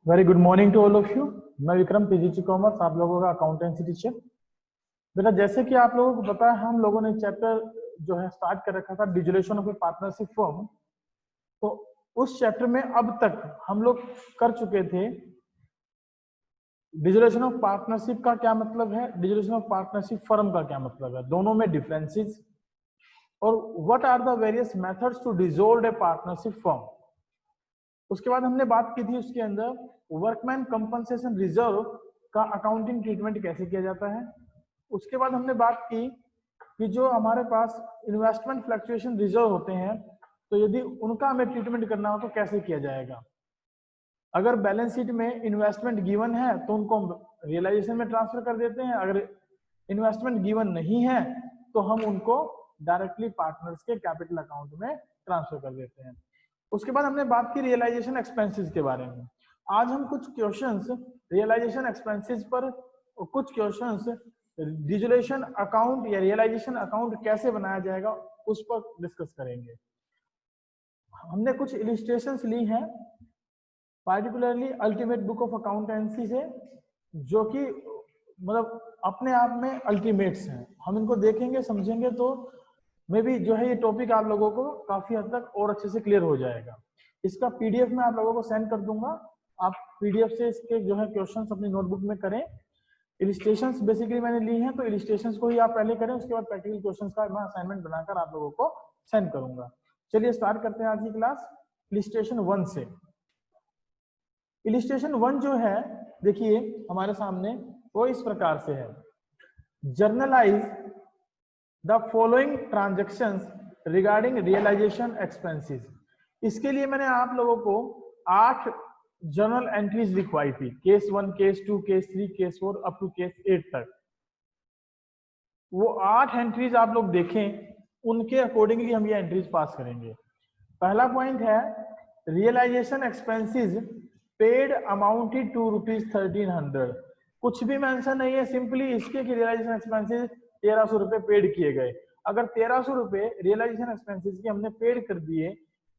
Very good morning to all of you. मैं Vikram PGT commerce, आप लोगों का अकाउंटेंसी टीचर। बेटा, जैसे कि आप लोगों को पता है, हम लोगों ने चैप्टर जो है स्टार्ट कर रखा था dissolution of A partnership firm. तो उस चैप्टर में अब तक हम लोग कर चुके थे डिसोल्यूशन ऑफ पार्टनरशिप का क्या मतलब है, डिसोल्यूशन ऑफ पार्टनरशिप फर्म का क्या मतलब है, दोनों में डिफरेंसेस, और what are the various methods to dissolve a partnership firm. उसके बाद हमने बात की थी उसके अंदर वर्कमैन कंपनसेशन रिजर्व का अकाउंटिंग ट्रीटमेंट कैसे किया जाता है। उसके बाद हमने बात की कि जो हमारे पास इन्वेस्टमेंट फ्लक्चुएशन रिजर्व होते हैं, तो यदि उनका हमें ट्रीटमेंट करना हो तो कैसे किया जाएगा। अगर बैलेंस शीट में इन्वेस्टमेंट गिवन है तो उनको रियलाइजेशन में ट्रांसफर कर देते हैं, अगर इन्वेस्टमेंट गिवन नहीं है तो हम उनको डायरेक्टली पार्टनर्स के कैपिटल अकाउंट में ट्रांसफर कर देते हैं। उसके बाद हमने बात की रियलाइजेशन एक्सपेंसेस के बारे में। आज हम कुछ क्वेश्चंस रियलाइजेशन एक्सपेंसेस पर, कुछ क्वेश्चंस डिसोल्यूशन अकाउंट या रियलाइजेशन अकाउंट कैसे बनाया जाएगा उस पर डिस्कस करेंगे। हमने कुछ इलिस्ट्रेशंस ली हैं particularly ultimate book of accountancy से, जो कि मतलब अपने आप में अल्टीमेट्स हैं। हम इनको देखेंगे, समझेंगे तो मे भी जो है ये टॉपिक आप लोगों को काफी हद तक और अच्छे से क्लियर हो जाएगा। इसका पीडीएफ मैं आप लोगों को सेंड कर दूंगा, आप पीडीएफ से इसके जो है क्वेश्चंस अपनी नोटबुक में करें। इलिस्ट्रेशंस बेसिकली मैंने ली हैं, तो इलिस्ट्रेशंस को ही आप पहले करें, उसके बाद प्रैक्टिकल क्वेश्चंस का मैं असाइनमेंट बनाकर आप लोगों को सेंड करूंगा। चलिए स्टार्ट करते हैं आज की क्लास इलिस्ट्रेशन 1 से। इलिस्ट्रेशन 1 जो है, देखिए हमारे सामने वो इस प्रकार से है। Journalise the following transactions regarding realisation expenses. इसके लिए मैंने आप लोगों को 8 जर्नल एंट्रीज लिखवाई थी, case 1, case 2, case 3, case 4 up to case 8 तक। वो 8 एंट्रीज आप लोग देखें, उनके अकॉर्डिंगली हम ये एंट्रीज पास करेंगे। पहला पॉइंट है realisation expenses paid amounted to ₹1300। कुछ भी मेंशन नहीं है, सिंपली इसके कि रियलाइजेशन एक्सपेंसेस 1300 रुपए पेड किए गए। अगर 1300 रुपए रियलाइजेशन एक्सपेंसेस के हमने पेड कर दिए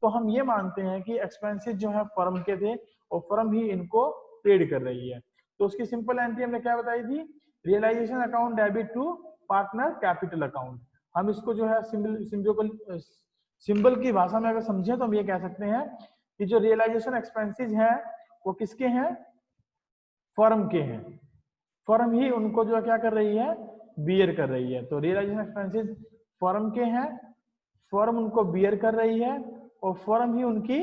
तो हम ये मानते हैं कि एक्सपेंसेस जो है फर्म के थे और फर्म ही इनको पेड कर रही है। तो उसकी सिंपल एंट्री हमने क्या बताई थी, realisation account debit to partner capital account. हम इसको जो है सिंबल की भाषा में अगर समझें तो हम ये कह सकते हैं कि जो रियलाइजेशन एक्सपेंसेस हैं वो किसके हैं, फर्म के हैं। फर्म ही उनको जो क्या कर रही है, बियर कर रही है। तो रियलाइजेशन एक्सपेंसेस फर्म के हैं, फर्म उनको बियर कर रही है और फर्म ही उनकी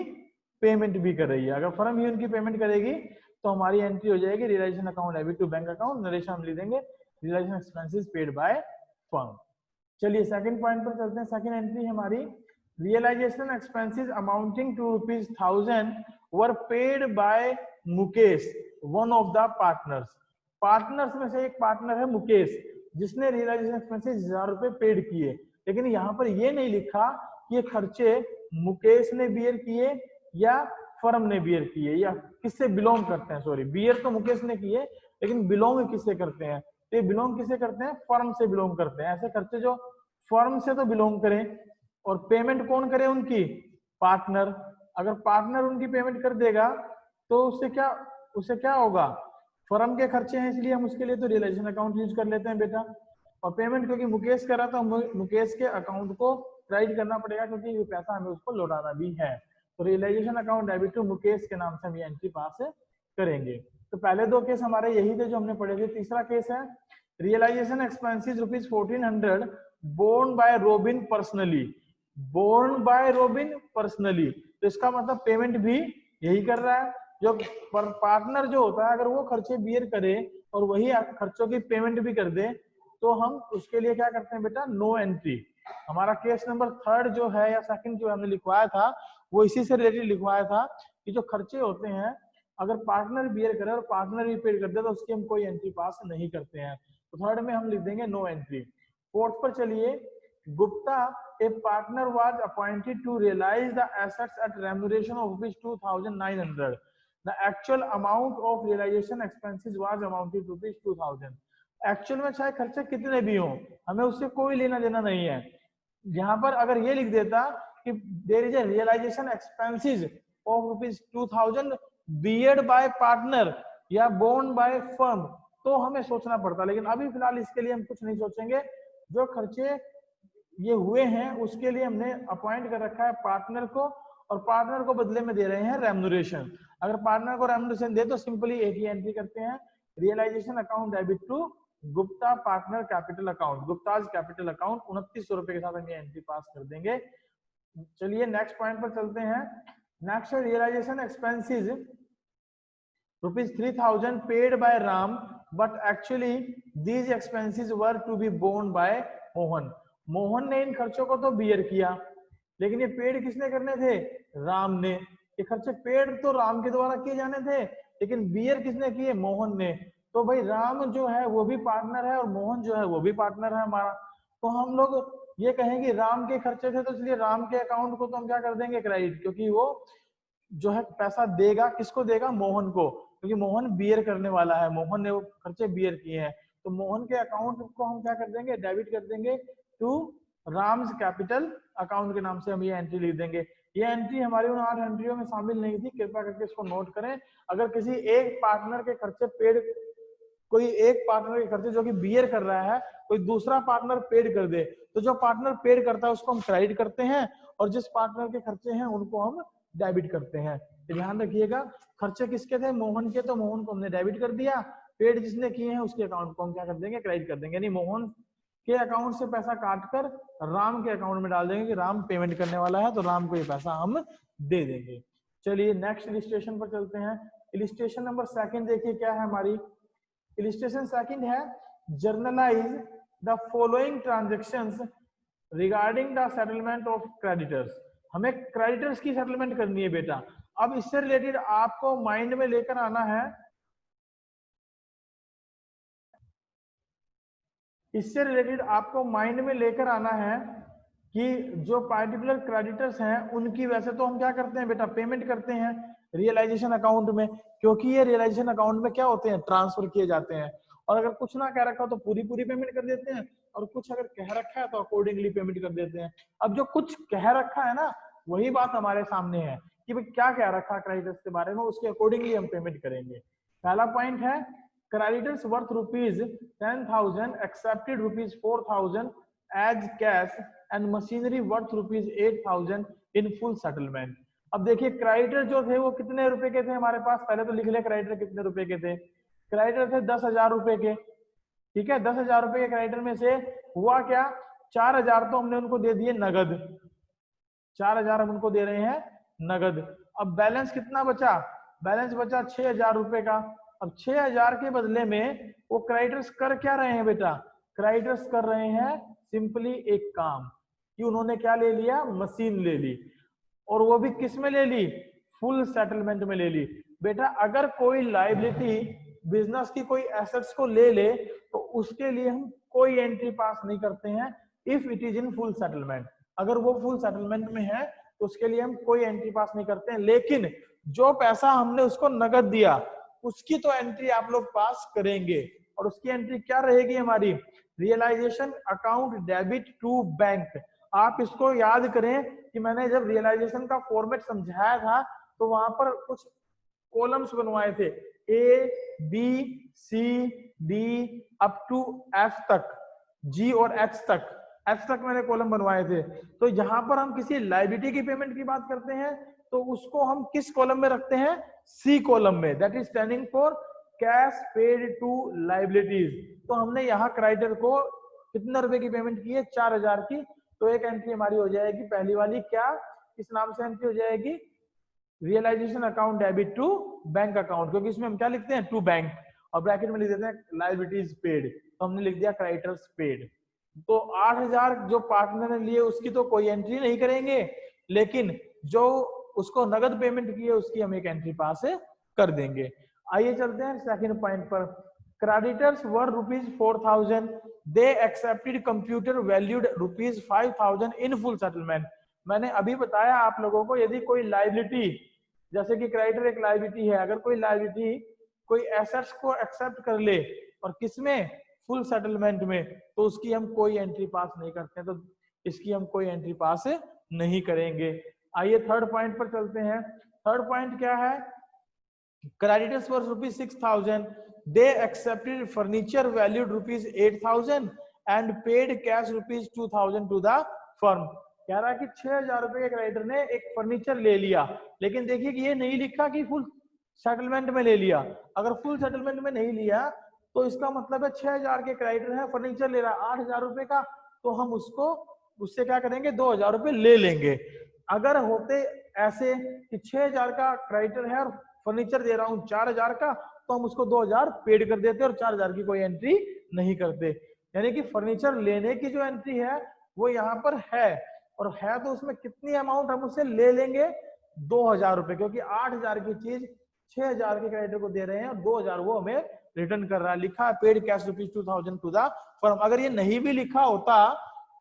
पेमेंट भी कर रही है। अगर फर्म ही उनकी पेमेंट करेगी तो हमारी एंट्री हो जाएगी realisation account debit to bank account, narration हम लिख देंगे realisation expenses paid by firm. चलिए सेकंड पॉइंट पर चलते हैं। सेकंड एंट्री हमारी realisation expenses amounting to ₹1000 were paid by Mukesh, one of the partners. Partners में से एक पार्टनर है मुकेश, जिसने रियलाइजेशन एक्सपेंसेस 1000 रुपए पेड किए। लेकिन यहाँ पर ये नहीं लिखा कि ये खर्चे मुकेश ने बियर किए या फर्म ने बियर किए या किससे बिलोंग करते हैं। सॉरी, बियर तो मुकेश ने किए, लेकिन बिलोंग किससे करते हैं, तो बिलोंग किससे करते हैं, फर्म से बिलोंग करते हैं। ऐसे खर्चे जो फर्म से तो बिलोंग करें और पेमेंट कौन करे, उनकी पार्टनर। अगर पार्टनर उनकी पेमेंट कर देगा तो उससे क्या होगा, फर्म के खर्चे हैं, इसलिए हम उसके लिए तो रियलाइजेशन अकाउंट यूज कर लेते हैं बेटा। और पेमेंट क्योंकि मुकेश करा तो मुकेश के अकाउंट को क्रेडिट करना पड़ेगा, क्योंकि ये पैसा हमें उसको लौटाना भी है। तो realisation account debit to Mukesh के नाम से हम ये एंट्री पास करेंगे। तो पहले 2 केस हमारे यही थे जो हमने पढ़े थे। तीसरा केस है realisation expenses ₹1400 borne by Robin personally. Borne by Robin personally, तो इसका मतलब पेमेंट भी यही कर रहा है। जो पार्टनर जो होता है, अगर वो खर्चे बियर करे और वही खर्चों की पेमेंट भी कर दे तो हम उसके लिए क्या करते हैं बेटा, नो एंट्री। हमारा केस नंबर 3 जो है या सेकंड जो हमने लिखवाया था वो इसी से रिलेटेड लिखवाया था कि जो खर्चे होते हैं अगर पार्टनर बियर करे और पार्टनर भी पेड कर दे तो उसकी हम कोई एंट्री पास नहीं करते हैं। तो 3rd में हम लिख देंगे नो एंट्री। 4th पर चलिए, Gupta a partner was appointed to realize the assets at remuneration of ₹2900. The actual amount of realization expenses was amounted to ₹2000. Actual में चाहे खर्चे कितने भी हों, हमें उससे कोई लेना देना नहीं है। यहाँ पर अगर ये लिख देता कि there is a realisation expenses of ₹2000 beared by partner या बोन बाय फर्म तो हमें सोचना पड़ता, लेकिन अभी फिलहाल इसके लिए हम कुछ नहीं सोचेंगे। जो खर्चे ये हुए हैं उसके लिए हमने अपॉइंट कर रखा है पार्टनर को, और पार्टनर को बदले में दे रहे हैं रेम्यूनरेशन। अगर पार्टनर को रेम्यूनरेशन दे तो सिंपली एक ही एंट्री करते हैं, realisation account debit to Gupta partner capital account, Gupta's capital account 2900 रुपए के साथ हम ये एंट्री पास कर देंगे। चलिए नेक्स्ट पॉइंट पर चलते हैं। Next realisation expenses ₹3000 paid by Ram but actually these expenses were to be borne by Mohan. Mohan ने इन खर्चों को तो बियर किया, लेकिन ये पेड किसने करने थे? राम ने। ये खर्चे पेड तो राम के द्वारा किए जाने थे, लेकिन बियर किसने किए? मोहन ने। तो भाई राम जो है वो भी पार्टनर है और मोहन जो है वो भी पार्टनर है हमारा। तो हम लोग ये कहेंगे राम के खर्चे थे, तो इसलिए राम के अकाउंट को तो हम क्या कर देंगे? क्रेडिट, क्योंकि वो जो है पैसा देगा, किसको देगा? मोहन को, क्योंकि मोहन बियर करने वाला है, मोहन ने वो खर्चे बियर किए हैं। तो मोहन के अकाउंट को हम क्या कर देंगे? डेबिट कर देंगे टू राम्स कैपिटल अकाउंट के नाम से हम ये एंट्री लिख देंगे। ये एंट्री हमारी उन 8 एंट्रियों में शामिल नहीं थी, कृपया करके इसको नोट करें। अगर किसी एक पार्टनर के खर्चे पेड, कोई एक पार्टनर के खर्चे जो कि बियर कर रहा है, कोई दूसरा पार्टनर पेड कर दे, तो जो पार्टनर पेड करता है उसको हम क्रेडिट करते हैं, और जिस पार्टनर के खर्चे हैं उनको हम डेबिट करते हैं। तो ध्यान रखिएगा, खर्चे किसके थे? मोहन के, तो मोहन को हमने डेबिट कर दिया। पेड जिसने किए हैं उसके अकाउंट को हम क्या कर देंगे? क्रेडिट कर देंगे। यानी मोहन के अकाउंट से पैसा काटकर राम के अकाउंट में डाल देंगे कि राम पेमेंट करने वाला है, तो राम को ये पैसा हम दे देंगे। चलिए नेक्स्ट इलिस्ट्रेशन पर चलते हैं। इलिस्ट्रेशन नंबर 2 देखिए क्या है हमारी। इलिस्ट्रेशन 2 है, journalise the following transactions regarding the settlement of creditors. हमें क्रेडिटर्स की सेटलमेंट करनी है बेटा। अब इससे रिलेटेड आपको माइंड में लेकर आना है, इससे रिलेटेड आपको माइंड में लेकर आना है कि जो पार्टिकुलर क्रेडिटर्स हैं उनकी वैसे तो हम क्या करते हैं बेटा? पेमेंट करते हैं रियलाइजेशन अकाउंट में, क्योंकि ये रियलाइजेशन अकाउंट में क्या होते हैं? ट्रांसफर किए जाते हैं। और अगर कुछ ना कह रखा हो तो पूरी पूरी पेमेंट कर देते हैं, और कुछ अगर कह रखा है तो अकॉर्डिंगली पेमेंट कर देते हैं। अब जो कुछ कह रखा है ना, वही बात हमारे सामने है कि भाई क्या कह रखा है क्रेडिटर्स के बारे में, उसके अकॉर्डिंगली हम पेमेंट करेंगे। पहला पॉइंट है, creditors worth ₹10,000 accepted ₹4,000 as cash and machinery worth ₹8,000 in full settlement। अब देखिए क्रेडिटर जो थे वो कितने रुपए के थे हमारे पास? पहले तो लिख ले क्रेडिटर कितने रुपए के थे। क्रेडिटर थे 10,000 रुपए के, ठीक है। 10,000 रुपए के क्रेडिटर में से हुआ क्या? 4,000 तो हमने उनको दे दिए नगद, 4,000 हम उनको दे रहे हैं नगद। अब बैलेंस कितना बचा? बैलेंस बचा 6,000 रुपए का। अब 6,000 के बदले में वो क्रेडिटर्स कर क्या रहे हैं बेटा? क्रेडिटर्स कर रहे हैं सिंपली एक काम कि उन्होंने क्या ले लिया? मशीन ले ली, और वो भी किस में ले ली? फुल सेटलमेंट में ले ली। बेटा अगर कोई लायबिलिटी बिजनेस की कोई एसेट्स को ले ले तो उसके लिए हम कोई एंट्री पास नहीं करते हैं if it is in full settlement. अगर वो फुल सेटलमेंट में है तो उसके लिए हम कोई एंट्री पास नहीं करते हैं, लेकिन जो पैसा हमने उसको नगद दिया उसकी तो एंट्री आप लोग पास करेंगे। और उसकी एंट्री क्या रहेगी हमारी? Realisation account debit to bank. आप इसको याद करें कि मैंने जब रियलाइजेशन का फॉर्मेट समझाया था तो वहां पर कुछ कॉलम्स बनवाए थे, A B C D up to F तक, जी और एच तक मैंने कॉलम बनवाए थे। तो यहाँ पर हम किसी लायबिलिटी की पेमेंट की बात करते हैं तो उसको हम किस कॉलम में रखते हैं? सी कॉलम में, that is standing for cash paid to liabilities. तो हमने यहाँ क्रेडिटर को कितने रुपए की पेमेंट की है? 4,000 की। तो एक एंट्री हमारी हो जाएगी पहली वाली, क्या इस नाम से एंट्री हो जाएगी? Realisation account debit to bank account, क्योंकि इसमें हम क्या लिखते हैं? टू बैंक, और ब्रैकेट में लिख देते हैं लायबिलिटीज पेड, तो हमने लिख दिया क्रेडिटर्स पेड। तो 8,000 जो पार्टनर ने लिए उसकी तो कोई एंट्री नहीं करेंगे, लेकिन जो उसको नगद पेमेंट की है उसकी हम एक एंट्री पास कर देंगे। आइए चलते हैं सेकंड पॉइंट पर। Creditors were ₹4,000, they accepted computer valued ₹5,000 in full settlement. मैंने अभी बताया आप लोगों को, यदि कोई लायबिलिटी, जैसे कि क्रेडिटर एक लायबिलिटी है, अगर कोई लायबिलिटी कोई एसेट्स को एक्सेप्ट कर ले और किसमें? फुल सेटलमेंट में, तो उसकी हम कोई एंट्री पास नहीं करते, तो इसकी हम कोई एंट्री पास नहीं करेंगे। आइए थर्ड पॉइंट पर चलते हैं। थर्ड पॉइंट क्या है? creditors was rupees 6,000. They accepted furniture valued rupees 8,000 and paid cash rupees 2,000 to the firm. कह रहा है कि 6,000 रुपए के क्रेडिटर ने एक फर्नीचर ले लिया, लेकिन देखिए कि ये नहीं लिखा कि फुल सेटलमेंट में ले लिया। अगर फुल सेटलमेंट में नहीं लिया तो इसका मतलब है 6,000 के क्रेडिटर है, फर्नीचर ले रहा है 8,000 रुपए का, तो हम उसको उससे क्या करेंगे 2,000 रुपए ले लेंगे। अगर होते ऐसे कि 6,000 का क्रेडिटर है और फर्नीचर दे रहा हूँ 4,000 का, तो हम उसको 2,000 पेड कर देते और 4,000 की कोई एंट्री नहीं करते। यानी कि फर्नीचर लेने की जो एंट्री है वो यहाँ पर है, और है तो उसमें कितनी अमाउंट हम उससे ले लेंगे 2,000 रुपए, क्योंकि 8,000 की चीज 6,000 के क्रेडिटर को दे रहे हैं और 2,000 वो हमें रिटर्न कर रहा है। लिखा है paid cash rupees 2,000 to the firm. अगर ये नहीं भी लिखा होता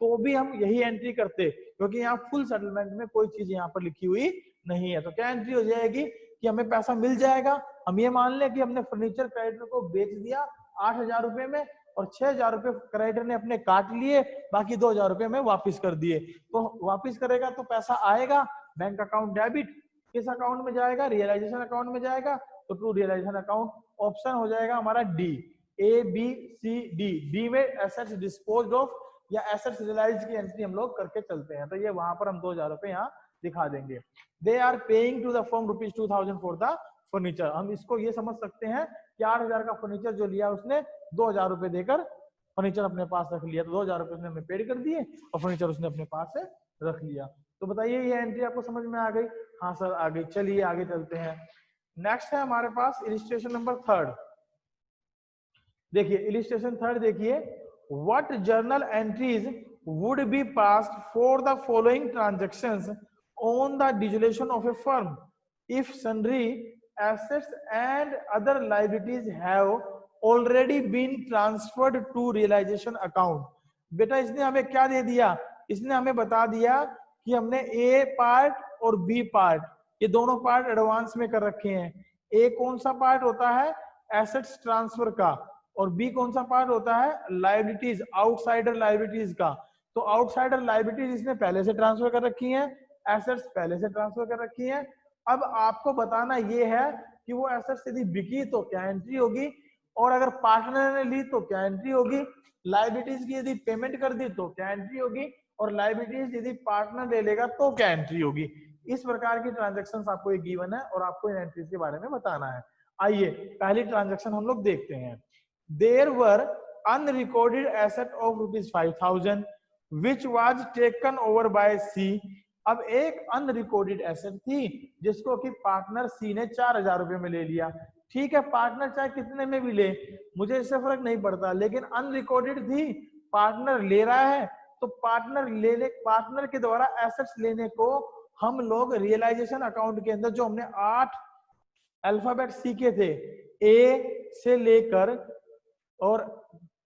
तो भी हम यही एंट्री करते, क्योंकि यहाँ फुल सेटलमेंट में कोई चीज यहाँ पर लिखी हुई नहीं है। तो क्या एंट्री हो जाएगी कि हमें पैसा मिल जाएगा। हम ये मान लें कि हमने फर्नीचर क्रेडिटर को बेच दिया 8,000 रुपए में और 6,000 रुपए क्रेडिटर ने अपने काट लिए, बाकी 2,000 रुपए में वापिस कर दिए। तो वापिस करेगा तो पैसा आएगा बैंक अकाउंट डेबिट, किस अकाउंट में जाएगा, रियलाइजेशन अकाउंट में जाएगा। तो टू रियलाइजेशन अकाउंट ऑप्शन हो जाएगा हमारा D, A B C D. D में एसेट्स डिस्पोज्ड ऑफ या एसेट्स रियलाइज्ड की एंट्री हम लोग करके चलते हैं, तो ये वहां पर हम 2,000 रुपए यहाँ दिखा देंगे। They are paying to the firm rupees 2,000 for the furniture. हम इसको ये समझ सकते हैं कि 8,000 का फर्नीचर जो लिया उसने 2,000 रुपए देकर फर्नीचर अपने पास रख लिया, तो 2,000 रुपए उसने हमें पेड कर दिए और फर्नीचर उसने अपने पास से रख लिया। तो बताइए ये एंट्री आपको समझ में आ गई? हाँ सर आ गई। चलिए आगे चलते हैं। नेक्स्ट है हमारे पास इलिस्ट्रेशन नंबर 3। देखिए इलिस्ट्रेशन 3 देखिए, what journal entries would be passed for the following transactions on the dissolution of a firm if sundry assets and other liabilities have already been transferred to realisation account. बेटा इसने हमें क्या दे दिया, इसने हमें बता दिया कि हमने ए पार्ट और बी पार्ट, ये दोनों पार्ट एडवांस में कर रखे हैं। ए कौन सा पार्ट होता है, एसेट्स ट्रांसफर का, और बी कौन सा पार्ट होता है, लायबिलिटीज, आउटसाइडर लायबिलिटीज का। तो आउटसाइडर लायबिलिटीज इसने पहले से ट्रांसफर कर रखी है, एसेट्स पहले से ट्रांसफर कर रखी है। अब आपको बताना ये है कि वो एसेट्स यदि बिकी तो क्या एंट्री होगी, और अगर पार्टनर ने ली तो क्या एंट्री होगी, लायबिलिटीज की यदि पेमेंट कर दी तो क्या एंट्री होगी, और लायबिलिटीज यदि पार्टनर ले लेगा तो क्या एंट्री होगी। इस प्रकार की ट्रांजैक्शंस आपको ये गिवन है और आपको इन एंट्रीज के बारे में बताना है। आइए पहली ट्रांजैक्शन हम लोग देखते हैं। There were unrecorded asset of rupees 5,000 which was taken over by C। अब एक अनरिकॉर्डेड एसेट थी जिसको कि पार्टनर सी ने 4,000 रुपए में ले लिया। ठीक है, पार्टनर चाहे कितने में भी ले, मुझे इससे फर्क नहीं पड़ता, लेकिन अनरिकॉर्डेड थी, पार्टनर ले रहा है, तो पार्टनर के द्वारा एसेट्स लेने को हम लोग रियलाइजेशन अकाउंट के अंदर जो हमने 8 अल्फाबेट सीखे थे, ए से लेकर और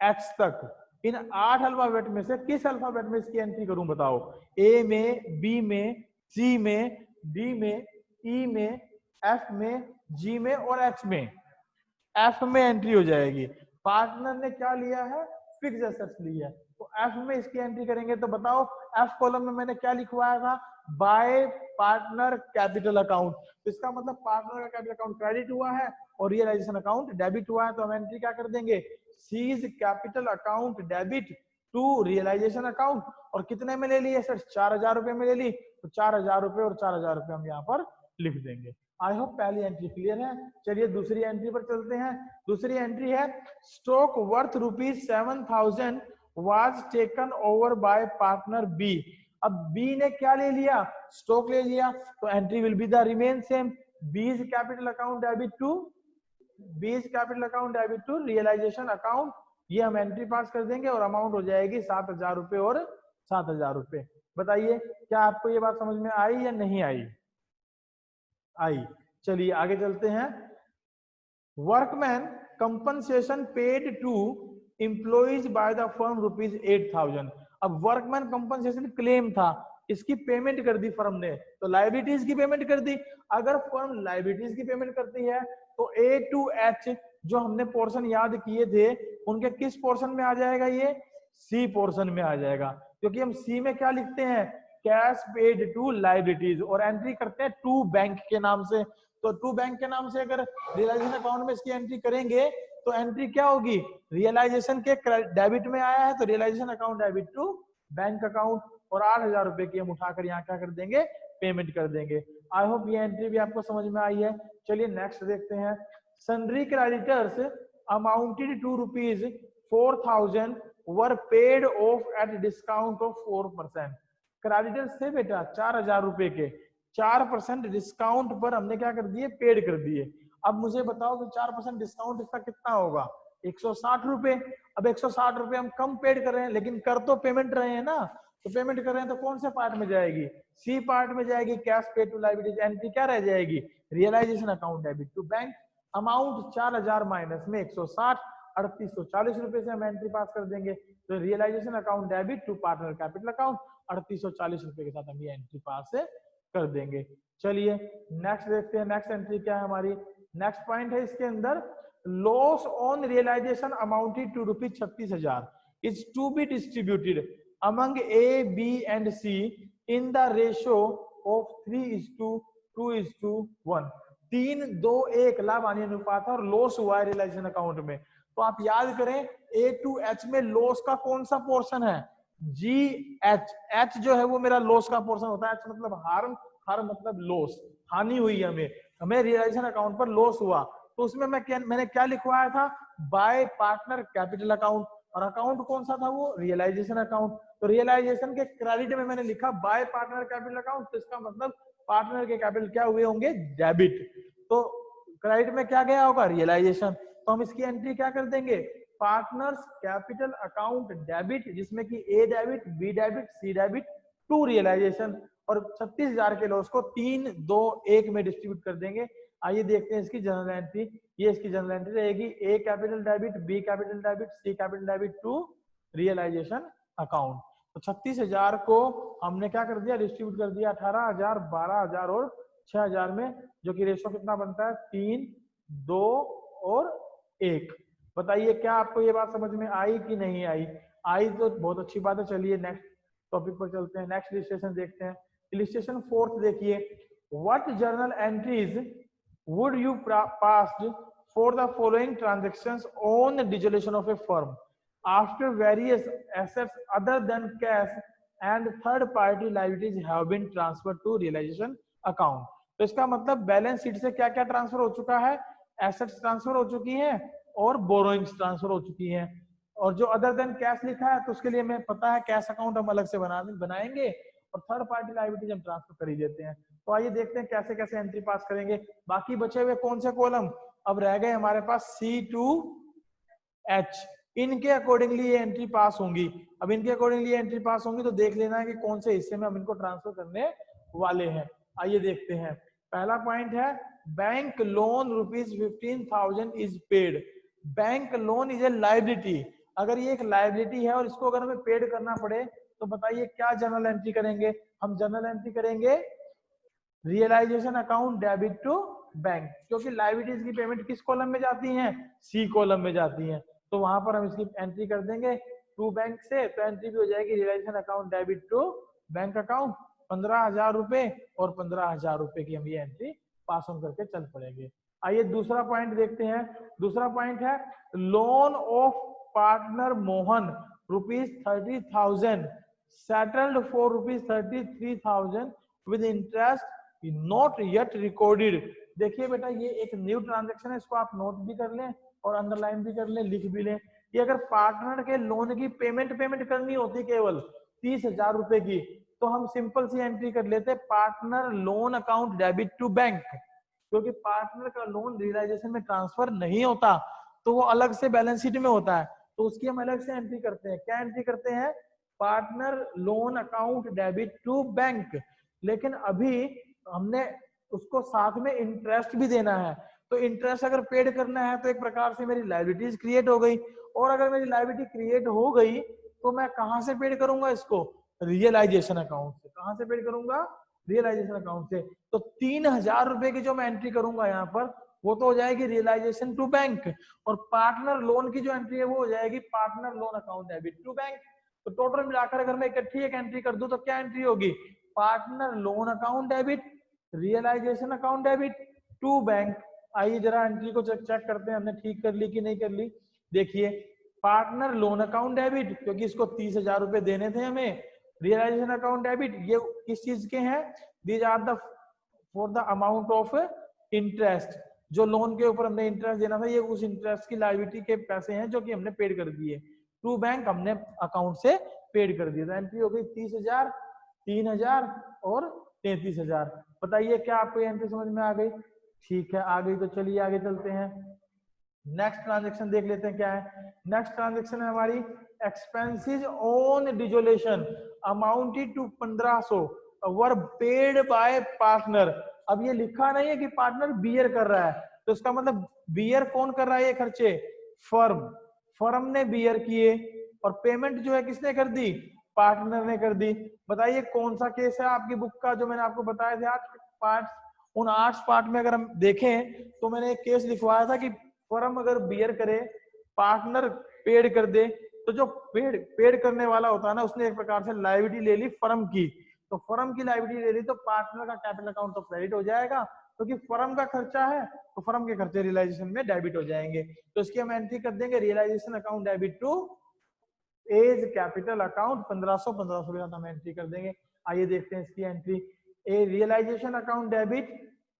एक्स तक, इन 8 अल्फाबेट में से किस अल्फाबेट में इसकी एंट्री करूं बताओ। ए में, बी में, सी में, डी में, ई में, एफ में, जी में और एच में। एफ में एंट्री हो जाएगी। पार्टनर ने क्या लिया है, फिक्स एसेट्स ली है, तो एफ में इसकी एंट्री करेंगे। तो बताओ एफ कॉलम में मैंने क्या लिखवाया था, बाय पार्टनर कैपिटल अकाउंट। तो इसका मतलब पार्टनर का कैपिटल अकाउंट क्रेडिट हुआ है और रियलाइजेशन अकाउंट डेबिट हुआ है। तो हम एंट्री क्या कर देंगे, C's capital account debit to realisation account. और कितने में ले लिए सर, 4,000 रुपए में ले ली, तो 4,000 रुपए और 4,000 रुपए हम यहाँ पर लिख देंगे। आई होप पहली एंट्री क्लियर है। चलिए दूसरी एंट्री पर चलते हैं। दूसरी एंट्री है stock worth rupees 7,000 was taken over by partner B. अब बी ने क्या ले लिया, स्टॉक ले लिया, तो entry will be the remain same, B's capital account debit to realisation account. ये हम एंट्री पास कर देंगे और अमाउंट हो जाएगी 7,000 रुपए और 7,000 रुपए। बताइए क्या आपको ये बात समझ में आई या नहीं आई? आई। चलिए आगे चलते हैं। Workman compensation paid to employees by the firm rupees 8,000। अब वर्कमैन कंपनसेशन क्लेम था, इसकी पेमेंट कर दी फर्म ने, तो लायबिलिटीज की पेमेंट कर दी। अगर फर्म लायबिलिटीज की पेमेंट करती है तो ए टू एच जो हमने पोर्शन याद किए थे उनके किस पोर्शन में आ जाएगा, ये सी पोर्शन में आ जाएगा। क्योंकि हम सी में क्या लिखते हैं, कैश पेड टू लायबिलिटीज, और एंट्री करते हैं टू बैंक के नाम से। तो टू बैंक के नाम से अगर रियलाइजेशन अकाउंट में इसकी एंट्री करेंगे तो एंट्री क्या होगी, रियलाइजेशन के डेबिट में आया है तो realisation account debit to bank account, और 8,000 रुपए की हम उठाकर यहाँ क्या कर देंगे, पेमेंट कर देंगे। आई होप ये एंट्री भी आपको समझ में आई है। चलिए नेक्स्ट देखते हैं। Sundry creditors amounted to ₹4,000 were paid off at discount of 4%। Creditors थे बेटा 4,000 रुपए के, 4% डिस्काउंट पर हमने क्या कर दिए, पेड कर दिए। अब मुझे बताओ कि 4% डिस्काउंट इसका कितना होगा, 160 रुपए। अब 160 रुपए हम कम पेड कर रहे हैं, लेकिन कर तो पेमेंट रहे हैं ना, तो पेमेंट कर रहे हैं तो कौन से पार्ट में जाएगी, सी पार्ट में जाएगी, cash paid to liabilities. Entry क्या रह जाएगी, realisation account debit to bank. Amount 4,000 minus में 160, 3,840 रुपए से हम एंट्री पास कर देंगे। तो realisation account debit to partner capital account, 3,840 रुपए के साथ हम ये एंट्री पास कर देंगे। चलिए नेक्स्ट देखते हैं, नेक्स्ट एंट्री क्या है हमारी। नेक्स्ट पॉइंट है इसके अंदर, loss on realisation amounted to ₹36,000 is to be distributed among A, B and C in the ratio of 3:2:1। 3:2:1 लाभ हानि अनुपात और लॉस हुआ है रियलाइजेशन अकाउंट में। तो आप याद करें ए टू एच में लॉस का कौन सा पोर्शन है, जी एच। एच जो है वो मेरा लॉस का पोर्शन होता है, एच मतलब हार्म, हार्म मतलब लॉस, हानि हुई हमें रियलाइजेशन अकाउंट पर लॉस हुआ। तो उसमें मैंने क्या लिखवाया था, बाय पार्टनर कैपिटल अकाउंट, और अकाउंट कौन सा था वो, रियलाइजेशन अकाउंट। तो रियलाइजेशन के क्रेडिट में मैंने लिखा बाय पार्टनर कैपिटल अकाउंट, तो इसका मतलब पार्टनर के कैपिटल क्या हुए होंगे, डेबिट। तो क्रेडिट में क्या गया होगा, रियलाइजेशन। तो हम इसकी एंट्री क्या कर देंगे, पार्टनर्स कैपिटल अकाउंट डेबिट, जिसमें कि A debit, B debit, C debit to realisation, और 36,000 के लॉस को 3:2:1 में डिस्ट्रीब्यूट कर देंगे। आइए देखते हैं इसकी जनरल एंट्री। ये इसकी जनरल एंट्री रहेगी, A capital debit, B capital debit, C capital debit to realisation account. तो 36,000 को हमने क्या कर दिया, डिस्ट्रीब्यूट कर दिया 18,000, 12,000 और 6,000 में, जो कि रेशो कितना बनता है, 3, 2 और 1। बताइए क्या आपको ये बात समझ में आई कि नहीं आई? आई तो बहुत अच्छी बात है। चलिए नेक्स्ट टॉपिक पर चलते हैं, नेक्स्ट इलिस्ट्रेशन देखते हैं। इलिस्ट्रेशन 4 देखिए, what journal entries would you passed for the following transactions on the dissolution of a firm after various assets other than cash and third party liabilities have been transferred to realization account। तो इसका मतलब balance sheet से क्या क्या transfer हो चुका है, assets transfer हो चुकी हैं और बोरोइंग्स ट्रांसफर हो चुकी हैं। और जो अदर देन कैश लिखा है तो उसके लिए हमें पता है कैश अकाउंट हम अलग से बनाएंगे, और थर्ड पार्टी लायबिलिटीज हम ट्रांसफर कर ही देते हैं। तो आइए देखते हैं कैसे कैसे एंट्री पास करेंगे। बाकी बचे हुए कौन से कॉलम अब रह गए हमारे पास, C2H, इनके अकॉर्डिंगली ये एंट्री पास होंगी। अब इनके अकॉर्डिंगली एंट्री पास होंगी तो देख लेना है कि कौन से हिस्से में हम इनको ट्रांसफर करने वाले हैं। आइए देखते हैं। पहला पॉइंट है, bank loan ₹15,000 is paid. Bank loan is a liability. अगर ये एक लायबिलिटी है और इसको अगर हमें पेड करना पड़े तो बताइए क्या जनरल एंट्री करेंगे, हम जनरल एंट्री करेंगे realisation account debit to bank, क्योंकि लायबिलिटीज की पेमेंट किस कॉलम में जाती है, सी कॉलम में जाती है। तो वहां पर हम इसकी एंट्री कर देंगे टू बैंक से, तो एंट्री भी हो जाएगी realisation account debit to bank account, 15,000 रुपए और 15,000 रुपए की हम ये एंट्री पास ऑन करके चल पड़ेंगे। आइए दूसरा पॉइंट देखते हैं। दूसरा पॉइंट है, loan of partner Mohan ₹30,000 settled for ₹33,000 with interest not yet recorded। देखिए बेटा ये एक न्यू ट्रांजैक्शन है, इसको आप नोट भी कर लें और अंडरलाइन भी कर लें, लिख भी लें। ये अगर पार्टनर के लोन की पेमेंट करनी होती केवल 30,000 रुपए की, तो हम सिंपल सी एंट्री कर लेते partner loan account debit to bank, क्योंकि पार्टनर का लोन रियलाइजेशन में ट्रांसफर नहीं होता, तो वो अलग से बैलेंस शीट में होता है, तो उसकी हम अलग से एंट्री करते हैं। क्या एंट्री करते हैं, partner loan account debit to bank. लेकिन अभी हमने उसको साथ में इंटरेस्ट भी देना है, तो इंटरेस्ट अगर पेड करना है तो एक प्रकार से मेरी लायबिलिटीज क्रिएट हो गई, और अगर मेरी लायबिलिटी क्रिएट हो गई तो मैं कहां से पेड करूंगा इसको, रियलाइजेशन अकाउंट से। कहां से पेड करूंगा, रियलाइजेशन अकाउंट से। तो 3,000 रुपए की जो मैं एंट्री करूंगा यहाँ पर, वो तो हो जाएगी रियलाइजेशन टू बैंक, और पार्टनर लोन की जो एंट्री है वो हो जाएगी partner loan account debit to bank. तो टोटल मिलाकर अगर मैं इकट्ठी एक एंट्री कर दूं तो क्या एंट्री होगी, partner loan account debit, realisation account debit, to bank. आइए जरा एंट्री को चेक करते हैं हमने ठीक कर ली कि नहीं कर ली। देखिए पार्टनर लोन अकाउंट डेबिट, क्योंकि इसको 30,000 रुपए देने थे हमें। रियलाइजेशन अकाउंट डेबिट, ये किस चीज के हैं? These are the for the amount of interest, जो लोन के ऊपर हमने इंटरेस्ट देना था, ये उस इंटरेस्ट की लायबिलिटी के पैसे हैं जो कि हमने पेड कर दिए। टू बैंक हमने अकाउंट से पेड कर दिया। तो एंट्री हो गई 30,000, 3,000 और 33,000। बताइए क्या आपको ये एंट्री समझ में आ गई? ठीक है, आ गई तो चलिए आगे चलते हैं। नेक्स्ट ट्रांजेक्शन देख लेते हैं क्या है। नेक्स्ट ट्रांजेक्शन है हमारी expenses on dissolution amounted to 1500 were paid by partner. अब ये लिखा नहीं है कि पार्टनर बियर कर रहा है, तो इसका मतलब बियर कौन कर रहा है ये खर्चे? फर्म। फर्म ने बियर किए और पेमेंट जो है किसने कर दी? पार्टनर ने कर दी। बताइए कौन सा केस है आपकी बुक का जो मैंने आपको बताया था 8 पार्ट। उन 8 पार्ट में अगर हम देखें तो मैंने एक केस लिखवाया था कि फर्म अगर बियर करे, पार्टनर पेड कर दे, तो जो पेड करने वाला होता है ना, उसने एक प्रकार से लायबिलिटी ले ली फर्म की। तो फर्म की लायबिलिटी ले ली तो पार्टनर का कैपिटल अकाउंट तो क्रेडिट हो जाएगा, क्योंकि तो फर्म का खर्चा है तो फर्म के खर्चे रियलाइजेशन में डेबिट हो जाएंगे। तो इसकी हम एंट्री कर देंगे realisation account debit to A's capital account 1500 के साथ हम एंट्री कर देंगे। आइए देखते हैं इसकी entry. A realisation account debit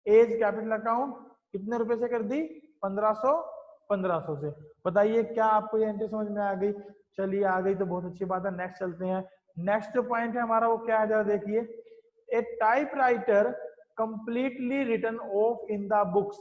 as capital account कितने रुपए से कर दी? 1500 से। बताइए क्या आपको ये एंट्री समझ में आ गई? चलिए आ गई तो बहुत अच्छी बात है। नेक्स्ट चलते हैं। नेक्स्ट जो पॉइंट है हमारा वो क्या है जरा देखिए। A typewriter completely written off in the books.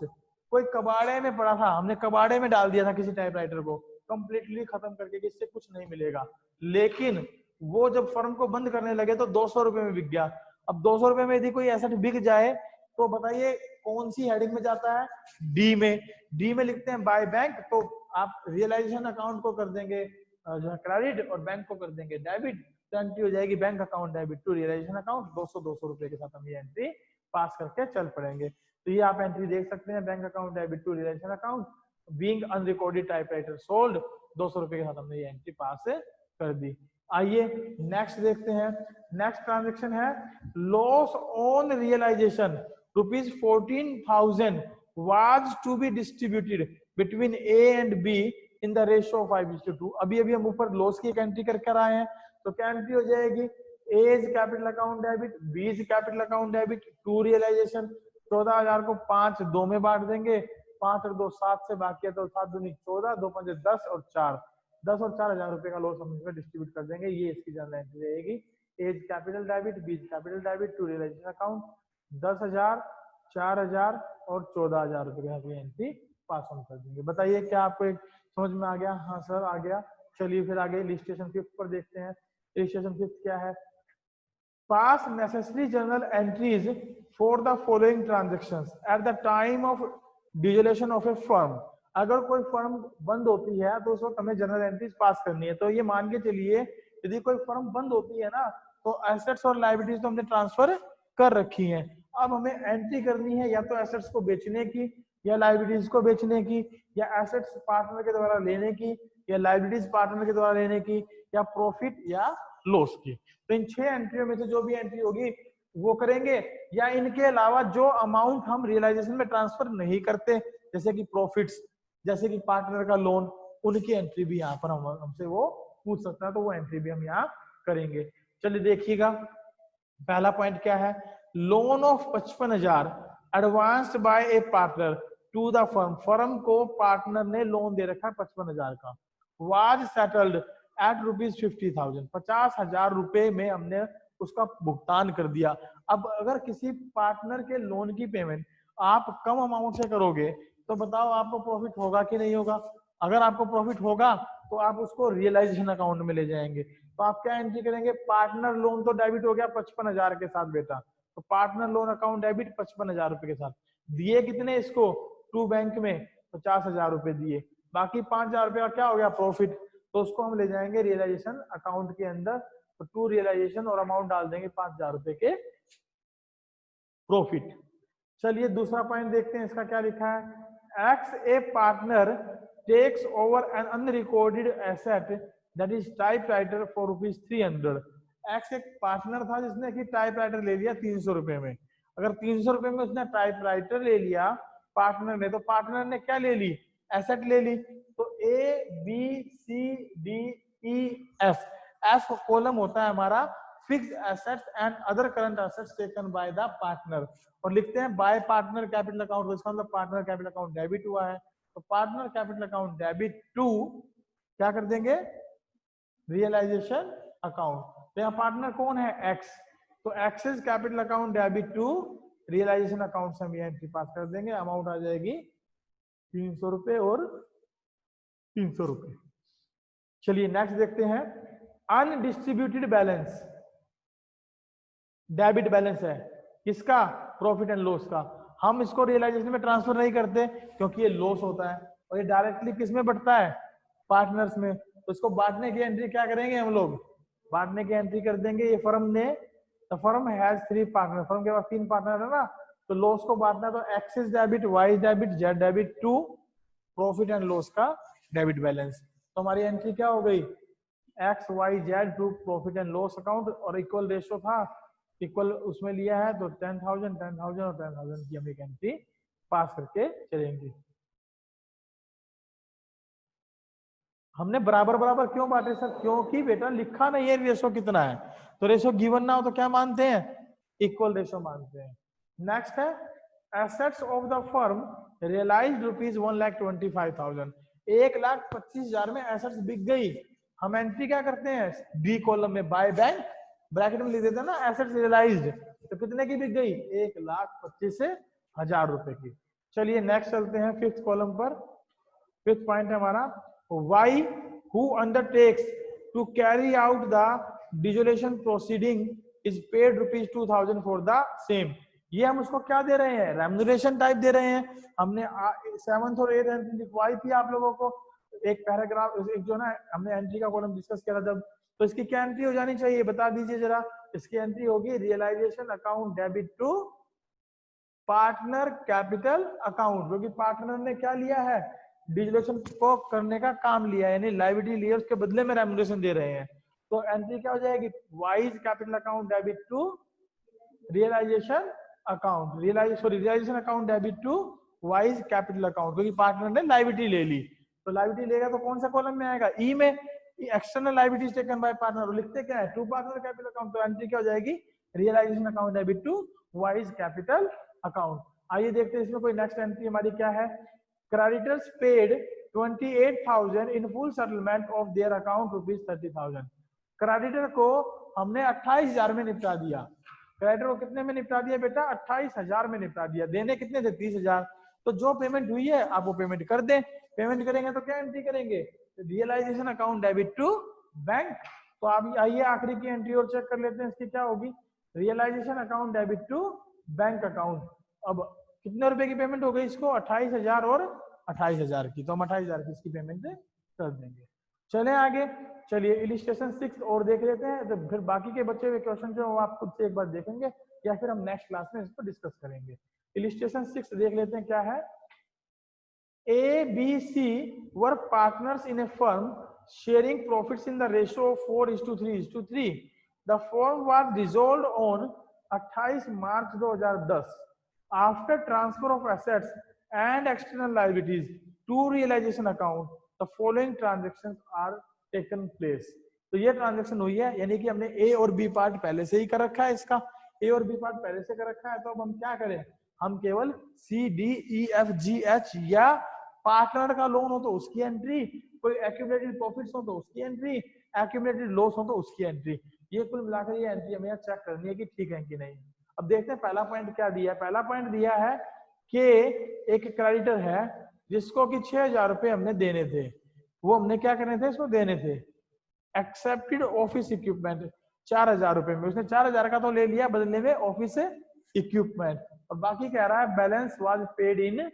कोई कबाड़े में पड़ा था, हमने कबाड़े में डाल दिया था किसी टाइपराइटर को, कंप्लीटली खत्म करके कि इससे कुछ नहीं मिलेगा, लेकिन वो जब फर्म को बंद करने लगे तो 200 रुपए में बिक गया। अब 200 रुपए में यदि कोई एसेट बिक जाए तो बताइए कौन सी हेडिंग में जाता है? डी में। डी में लिखते हैं बाय बैंक, तो आप रियलाइजेशन अकाउंट को कर देंगे जो है क्रेडिट और बैंक को कर देंगे डेबिट। तो एंट्री हो जाएगी bank account debit to realisation account. 200 रुपए के साथ हम ये एंट्री पास करके चल पड़ेंगे। तो ये आप एंट्री देख सकते हैं, bank account debit to realisation account being unrecorded typewriter sold. 200 रुपए के साथ हमने ये एंट्री पास कर दी। आइए नेक्स्ट देखते हैं। नेक्स्ट ट्रांजेक्शन है loss on realisation ₹14,000 was to be distributed between A and B in the ratio of 5:2। अभी हम ऊपर लॉस की एक एंट्री करके आए हैं, तो क्या एंट्री हो जाएगी? A is capital account debit, B is capital account debit to realisation. 14,000 को 5 2 में बांट देंगे, 5 और 2 7 से बाकी है, तो 7 दूनी 14, 2 5 10 और 4 10 और 4,000 रुपए का लॉस हम इसमें डिस्ट्रीब्यूट कर देंगे। ये इसकी जनरल एंट्री रहेगी। A's capital debit, B capital debit to realisation account 10,000, 4,000 और 14,000 रुपए की एंट्री पास ऑन कर देंगे। बताइए क्या आपको एक समझ में आ गया? हाँ सर आ गया। चलिए फिर आगे लिस्टेशन 5 पर देखते हैं। लिस्टेशन 5 क्या है? पास necessary journal entries for the following transactions at the time of dissolution of a firm. अगर कोई फर्म बंद होती है तो उस वक्त हमें जर्नल एंट्रीज पास करनी है। तो ये मान के चलिए यदि कोई फर्म बंद होती है ना, तो एसेट्स और लायबिलिटीज तो हमने ट्रांसफर कर रखी हैं। अब हमें एंट्री करनी है या तो एसेट्स को बेचने की, या लायबिलिटीज को बेचने की, या एसेट्स पार्टनर के द्वारा लेने की, या लायबिलिटीज पार्टनर के द्वारा लेने की, या प्रॉफिट या लॉस की। तो इन 6 एंट्रियों में से जो भी एंट्री होगी वो करेंगे, या इनके अलावा जो अमाउंट हम रियलाइजेशन में ट्रांसफर नहीं करते, जैसे कि प्रॉफिट्स, जैसे कि पार्टनर का लोन, उनकी एंट्री भी यहाँ पर हमसे वो पूछ सकता है, तो वो एंट्री भी हम यहाँ करेंगे। चलिए देखिएगा पहला पॉइंट क्या है। Loan of 55,000 advanced by a partner to the firm. Firm को पार्टनर ने लोन दे रखा है 55,000 का। Was settled at ₹50,000। 50,000 रुपए में हमने उसका भुगतान कर दिया। अब अगर किसी पार्टनर के लोन की पेमेंट आप कम अमाउंट से करोगे तो बताओ आपको प्रॉफिट होगा कि नहीं होगा? अगर आपको प्रॉफिट होगा तो आप उसको रियलाइजेशन अकाउंट में ले जाएंगे। तो आप क्या एंट्री करेंगे? पार्टनर लोन तो डेबिट हो गया 55,000 के साथ बेटा, तो पार्टनर लोन अकाउंट डेबिट 55,000 रुपए के साथ। दिए कितने इसको? टू बैंक में 50,000 रुपए दिए, बाकी 5,000 रुपए का क्या हो गया? प्रॉफिट। तो उसको हम ले जाएंगे रियलाइजेशन अकाउंट के अंदर, तो टू रियलाइजेशन और अमाउंट डाल देंगे 5,000 रुपए के प्रॉफिट। चलिए दूसरा पॉइंट देखते हैं, इसका क्या लिखा है। X a partner takes over an unrecorded asset that is typewriter for ₹300। X एक पार्टनर था जिसने कि टाइपराइटर ले लिया 300 रुपए में। अगर 300 रुपए में उसने टाइपराइटर ले लिया पार्टनर ने, तो पार्टनर ने क्या ले ली, एसेट ले ली। तो A B C D E F, F column होता है हमारा fixed assets and other current assets taken by the partner, और लिखते हैं बाय पार्टनर कैपिटल अकाउंट। इसका मतलब पार्टनर कैपिटल अकाउंट डेबिट हुआ है, तो partner capital account debit to क्या कर देंगे, रियलाइजेशन अकाउंट। तो यहाँ पार्टनर कौन है, एक्स, तो X's capital account debit to realisation account से हम ये एंट्री पास कर देंगे। अमाउंट आ जाएगी 300 रुपए और 300 रुपए। चलिए नेक्स्ट देखते हैं, अनडिस्ट्रीब्यूटेड बैलेंस, डेबिट बैलेंस है किसका, प्रॉफिट एंड लॉस का। हम इसको रियलाइजेशन में ट्रांसफर नहीं करते क्योंकि ये लॉस होता है, और ये डायरेक्टली किस में बढ़ता है, पार्टनर्स में। तो इसको बांटने की एंट्री क्या करेंगे हम लोग, बांटने की एंट्री कर देंगे। ये फर्म ने, the firm has 3 partner, firm के पास 3 पार्टनर है ना, तो लॉस को बांटना, तो X is debit, Y is debit, Z debit to profit and loss का डेबिट बैलेंस। तो हमारी एंट्री क्या हो गई, X Y Z to profit and loss account, और इक्वल रेशियो था, इक्वल उसमें लिया है, तो 10,000 10,000 और 10,000 की हम एक एंट्री पास करके चलेंगे। हमने बराबर बराबर क्यों बांटे सर, क्योंकि बेटा लिखा नहीं है रेशो कितना है, तो रेशो गिवन ना हो तो क्या मानते हैं, इक्वल रेशो मानते हैं। नेक्स्ट है, assets of the firm realised rupees 1,25,000, 1,25,000 में एसेट्स बिक गई। हम एंट्री क्या करते हैं, बी कॉलम में बाय बैंक, ब्रैकेट में लिख देते हैं ना एसेट्स रियलाइज्ड, तो कितने की बिक गई, 1,25,000 रुपए की। चलिए नेक्स्ट चलते हैं फिफ्थ कॉलम पर। फिफ्थ पॉइंट है हमारा, Y who undertakes to carry out the dissolution proceeding is paid ₹2,000 for the same. ये हम उसको क्या दे रहे हैं, रेम्यूनरेशन टाइप दे रहे हैं। हमने 7th और 8th एंट्री लिखवाई थी आप लोगों को, एक पैराग्राफ, एक जो ना हमने एंट्री का कॉलम डिस्कस किया था जब, तो इसकी क्या एंट्री हो जानी चाहिए बता दीजिए जरा। इसकी एंट्री होगी realisation account debit to partner capital account, क्योंकि पार्टनर ने क्या लिया है, डिसोल्यूशन को करने का काम लिया है, यानी लायबिलिटी लिया, उसके बदले में रेम्यूनरेशन दे रहे हैं। तो एंट्री क्या हो जाएगी, Y's capital account debit to realisation account, realisation account debit to Y's capital account, क्योंकि पार्टनर ने लायबिलिटी ले ली। तो लायबिलिटी लेगा तो कौन सा कॉलम में आएगा, ई में, external liabilities taken by partner, लिखते क्या है, टू पार्टनर कैपिटल अकाउंट। तो एंट्री क्या हो जाएगी, realisation account debit to Y's capital account. आइए देखते हैं इसमें कोई नेक्स्ट एंट्री हमारी क्या है। Creditors paid 28,000 in full settlement of their account ₹30,000। Creditor को हमने 28,000 में निपटा दिया। क्रेडिटर को कितने में निपटा दिया बेटा, 28,000 में निपटा दिया। देने कितने थे, 30,000। तो जो पेमेंट हुई है आप वो पेमेंट कर दें। पेमेंट करेंगे तो क्या एंट्री करेंगे, realisation account debit to bank. तो आप आइए आखिरी की एंट्री और चेक कर लेते हैं, इसकी क्या होगी, realisation account debit to bank account. अब कितने रुपए की पेमेंट हो गई इसको, 28,000 और 28,000 की, तो हम 28,000 की इसकी पेमेंट कर देंगे। चले आगे, चलिए इलिस्ट्रेशन 6 और देख लेते हैं, तो फिर बाकी के बचे हुए क्वेश्चन जो वो आप खुद से एक बार देखेंगे, या फिर हम नेक्स्ट क्लास में इसको डिस्कस करेंगे। इलिस्ट्रेशन 6 देख लेते हैं क्या है। A, B, C were partners in a firm sharing profits in the ratio of 4:3:3. The firm was dissolved on 28 March 2010 after transfer of assets and external liabilities to realization account. The following transactions are taken place. तो ये transaction हुई है, यानी कि हमने ए और B part पहले से ही कर रखा है, इसका ए और बी पार्ट पहले से कर रखा है। तो अब हम क्या करें, हम केवल C D E F G H, या पार्टनर का लोन हो तो उसकी एंट्री, कोई एक्यूमुलेटेड प्रॉफिट्स हो तो उसकी एंट्री, एक्यूमुलेटेड लॉस हो तो उसकी एंट्री, ये कुल मिलाकर ये एंट्री हमें चेक करनी है कि ठीक है कि नहीं। अब देखते हैं पहला पॉइंट क्या दिया है। पहला पॉइंट दिया है कि एक क्रेडिटर है जिसको कि 6,000 रुपए हमने देने थे, वो हमने क्या करने थे, इसको देने थे एक्सेप्टेड ऑफिस इक्विपमेंट 4,000 रुपए में। उसने 4,000 का तो ले लिया, बदले में ऑफिस इक्विपमेंट, और बाकी कह रहा है balance was paid in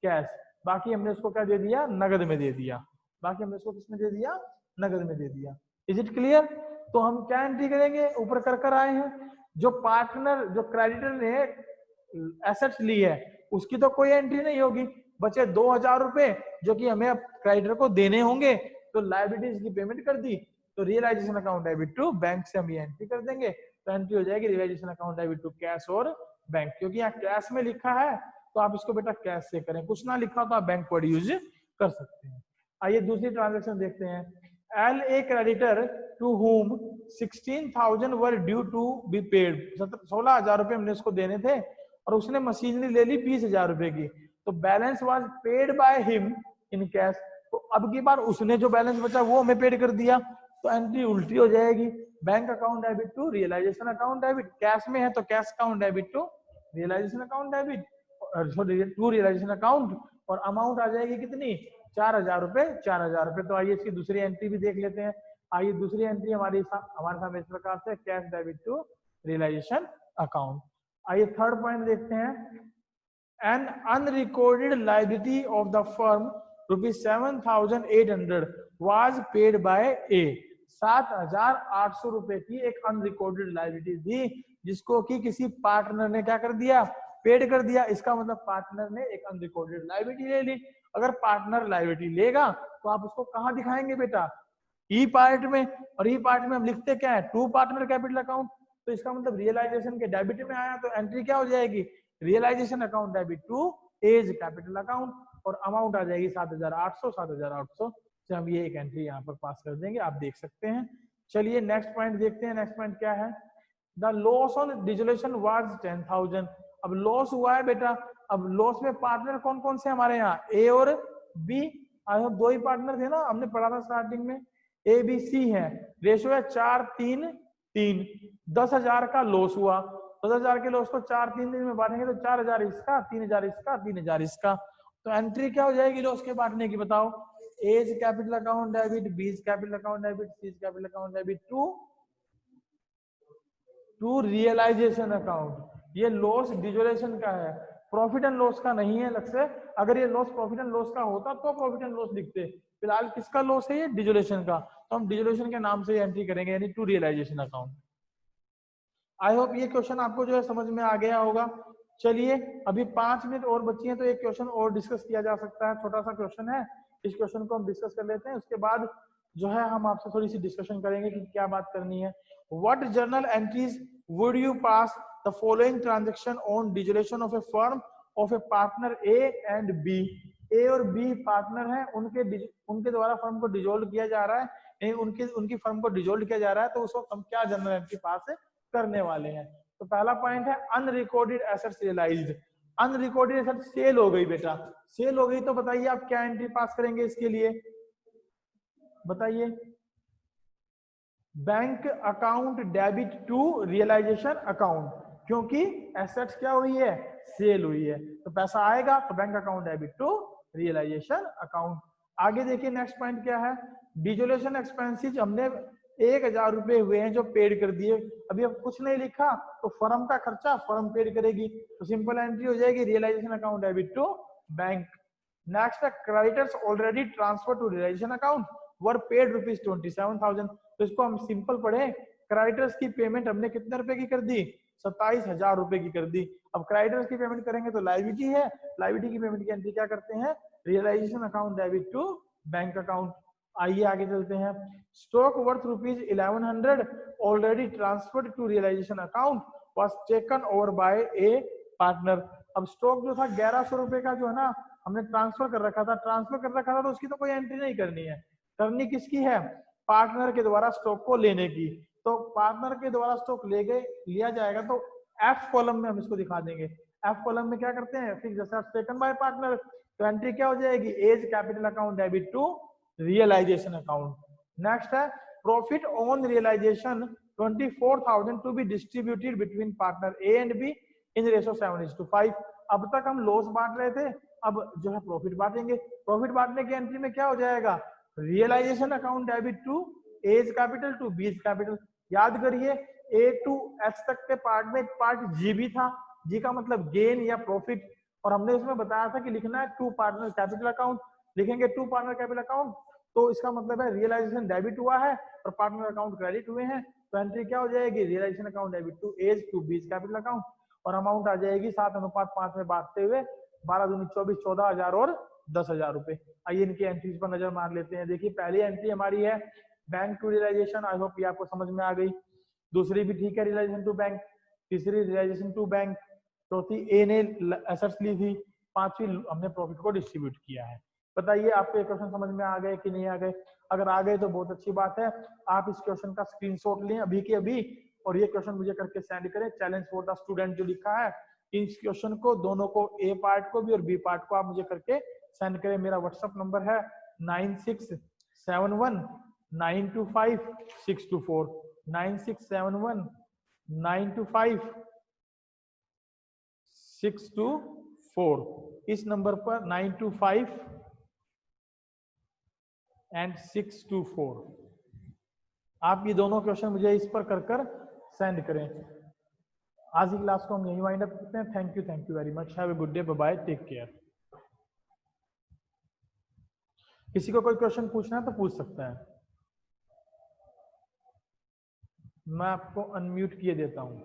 cash. बाकी हमने उसको क्या दे दिया, नगद में दे दिया। बाकी हमने उसको किसमें दे दिया, नगद में दे दिया। Is it clear. तो हम क्या एंट्री करेंगे, ऊपर कर आए हैं, जो पार्टनर, जो क्रेडिटर ने एसेट्स ली है उसकी तो कोई एंट्री नहीं होगी, बचे 2,000 रुपए जो कि हमें क्रेडिटर को देने होंगे, तो लायबिलिटीज की पेमेंट कर दी, तो realisation account debit to bank से हम ये एंट्री कर देंगे। तो एंट्री हो जाएगी realisation account debit to cash और बैंक, क्योंकि यहाँ कैश में लिखा है तो आप इसको बेटा कैश से करें, कुछ ना लिखा तो आप बैंक वर्ड यूज कर सकते हैं। आइए दूसरी ट्रांजेक्शन देखते हैं। L A creditor to whom 16,000 were due to be paid, 16,000 रुपए हमने उसको देने थे और उसने मशीनरी ले ली 20,000 रुपए की, तो balance was paid by him in cash. तो अब की बार उसने जो बैलेंस बचा वो हमें पेड कर दिया, तो एंट्री उल्टी हो जाएगी, bank account debit to realisation account debit. Cash में है तो cash account debit to realisation account debit, to realisation account, और अमाउंट आ जाएगी कितनी, 4,000 रुपए, 4,000 रुपए। तो आइए इसकी दूसरी एंट्री भी देख लेते हैं। आइए दूसरी एंट्री हमारे सामने इस प्रकार से, cash debit to realisation account. आइए थर्ड पॉइंट देखते हैं। An unrecorded liability of the firm ₹7,800 was paid by A. 7,800 रुपए की एक अनरिकॉर्डेड लायबिलिटी थी जिसको कि किसी पार्टनर ने क्या कर दिया, पेड कर दिया। इसका मतलब पार्टनर ने एक अनरिकॉर्डेड लायबिलिटी ले ली। अगर पार्टनर लायबिलिटी लेगा तो आप उसको कहां दिखाएंगे बेटा, ई पार्ट में, और ई पार्ट में हम लिखते क्या है, टू पार्टनर कैपिटल अकाउंट। तो इसका मतलब रियलाइजेशन के डेबिट में आया तो एंट्री क्या हो जाएगी, realisation account debit to A's capital account, और अमाउंट आ जाएगी 7,800। 7,800 से हम ये एक एंट्री यहाँ पर पास कर देंगे, आप देख सकते हैं। चलिए नेक्स्ट पॉइंट देखते हैं। नेक्स्ट पॉइंट क्या है, the loss on dissolution was 10,000। अब लॉस हुआ है बेटा, अब लॉस में पार्टनर कौन कौन से हमारे यहाँ, ए और बी। आई होप 2 ही पार्टनर थे ना, हमने पढ़ा था स्टार्टिंग में, ए बी सी है, रेशो है 4-3-3। 10,000 का लॉस हुआ, 10,000 के लॉस को 4-3 दिन में बांटेंगे तो 4,000 इसका, 3,000 इसका, 3,000 इसका। तो एंट्री क्या हो जाएगी लॉस के बांटने की, बताओ। A's capital account debit, B's capital account debit, C's capital account debit to realisation account. ये लॉस डिसोल्यूशन का है, प्रॉफिट एंड लॉस का नहीं है अलग से। अगर ये लॉस प्रॉफिट एंड लॉस का होता तो प्रॉफिट एंड लॉस लिखते, फिलहाल किसका लॉस है, ये डिसोल्यूशन का, तो हम डिसोल्यूशन के नाम से एंट्री करेंगे, यानी to realisation account. I hope ये क्वेश्चन आपको जो है समझ में आ गया होगा। चलिए अभी 5 मिनट और बची हैं तो एक क्वेश्चन और डिस्कस किया जा सकता है, छोटा सा क्वेश्चन है, इस क्वेश्चन को हम डिस्कस कर लेते हैं। उसके बाद जो है हम आपसे थोड़ी सी डिस्कशन करेंगे कि क्या बात करनी है। What journal entries would you pass the following transaction on dissolution of a firm of a partner A and B. A और बी पार्टनर हैं, उनके द्वारा फर्म को डिसॉल्व किया जा रहा है, उनकी फर्म को डिसॉल्व किया जा रहा है, तो उस वक्त हम क्या जर्नल एंट्री पास करने वाले हैं। तो पहला पॉइंट है unrecorded assets realised. Unrecorded assets sale हो गई बेटा, सेल हो गई तो बताइए आप क्या एंट्री पास करेंगे इसके लिए, बताइए। Bank account debit to realisation account, क्योंकि एसेट्स क्या हुई है, सेल हुई है, तो पैसा आएगा तो bank account debit to realisation account. आगे देखिए नेक्स्ट पॉइंट क्या है, डिसोल्यूशन एक्सपेंसेस हमने 1,000 रुपए हुए हैं जो पेड कर दिए, अभी अब कुछ नहीं लिखा तो फर्म का खर्चा फर्म पेड करेगी, तो सिंपल एंट्री हो जाएगी realisation account debit to bank. Next है creditors already transferred to realisation account were paid ₹27,000। तो इसको हम सिंपल पढ़े, क्रेडिटर्स की पेमेंट हमने कितने रुपए की कर दी, 27,000 रुपए की कर दी। अब क्रेडिटर्स की पेमेंट करेंगे तो लायबिलिटी है, लायबिलिटी की पेमेंट की एंट्री क्या करते हैं, realisation account debit to bank account. आइए आगे चलते हैं। Stock worth ₹1,100 already transferred to realisation account was taken over by a partner. अब स्टॉक जो था 1,100 रुपए का जो है ना, हमने ट्रांसफर कर रखा था, तो उसकी तो कोई एंट्री नहीं करनी है, करनी किसकी है, पार्टनर के द्वारा स्टॉक को लेने की। तो पार्टनर के द्वारा स्टॉक लिया जाएगा तो एफ कॉलम में हम इसको दिखा देंगे। एफ कॉलम में क्या करते हैं, fixed assets taken by partner, तो एंट्री क्या हो जाएगी, as capital account debit to realisation account. Next है profit on realisation 24,000 to be distributed between partner A and B in ratio 7:5। अब तक हम लॉस बांट रहे थे, अब जो है प्रॉफिट बांटेंगे। प्रॉफिट बांटने की एंट्री में क्या हो जाएगा, realisation account debit to A's capital to B's capital. याद करिए ए टू एच तक के पार्ट में एक पार्ट जी भी था, जी का मतलब गेन या प्रॉफिट, और हमने इसमें बताया था कि लिखना है टू पार्टनर कैपिटल अकाउंट। लिखेंगे टू पार्टनर कैपिटल अकाउंट तो इसका मतलब है रियलाइजेशन डेबिट हुआ है और पार्टनर अकाउंट क्रेडिट हुए हैं, तो एंट्री क्या हो जाएगी, realisation account debit to A's to B's capital account, और अमाउंट आ जाएगी 7:5 में बांटते हुए 12 दूनी 24, 14,000 और 10,000 रुपए। आइए इनकी एंट्रीज पर नजर मार लेते हैं। देखिए पहली एंट्री हमारी है bank to realisation, I hope ये आपको समझ में आ गई। दूसरी भी ठीक है, रियलाइजेशन टू बैंक। तीसरी रियलाइजेशन टू बैंक। चौथी ए ने एसेट्स ली थी, पांचवी हमने प्रॉफिट को डिस्ट्रीब्यूट किया है। बताइए आपको ये क्वेश्चन समझ में आ गए कि नहीं आ गए? अगर आ गए तो बहुत अच्छी बात है, आप इस क्वेश्चन का स्क्रीनशॉट लें अभी के अभी और ये क्वेश्चन मुझे करके सेंड करें। चैलेंज फॉर द स्टूडेंट जो लिखा है, इस क्वेश्चन को दोनों को, ए पार्ट को भी और बी पार्ट को आप मुझे करके सेंड करें। मेरा व्हाट्सएप नंबर है 9671925624 9671925624। इस नंबर पर 925 एंड 624 आप ये दोनों क्वेश्चन मुझे इस पर कर सेंड करें। आज की क्लास को हम यही वाइंड अप करते हैं। Thank you very much, have a good day, bye bye, take care. किसी को कोई क्वेश्चन पूछना है तो पूछ सकता है। मैं आपको अनम्यूट किए देता हूं।